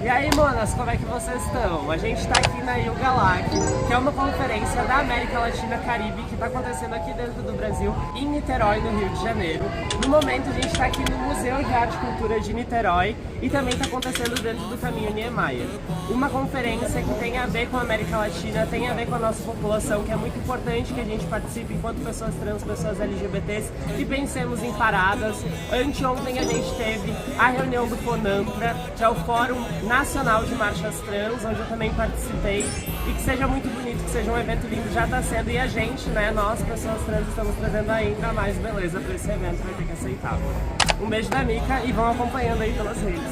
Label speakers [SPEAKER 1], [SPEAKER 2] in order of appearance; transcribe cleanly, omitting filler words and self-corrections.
[SPEAKER 1] E aí, monas, como é que vocês estão? A gente tá aqui na Galac, que é uma conferência da América Latina Caribe que tá acontecendo aqui dentro do Brasil, em Niterói, no Rio de Janeiro. No momento, a gente tá aqui no Museu de Arte e Cultura de Niterói e também tá acontecendo dentro do Caminho Niemeyer. Uma conferência que tem a ver com a América Latina, tem a ver com a nossa população, que é muito importante que a gente participe enquanto pessoas trans, pessoas LGBTs, e pensemos em paradas. Anteontem a gente teve a reunião do FONAMPRA, que é o Fórum Nacional de Marchas Trans, onde eu também participei, e que seja muito bonito, que seja um evento lindo, já está sendo, e a gente, né, nós, pessoas trans, estamos trazendo ainda mais beleza para esse evento, vai ter que aceitar. Um beijo da Mica e vão acompanhando aí pelas redes.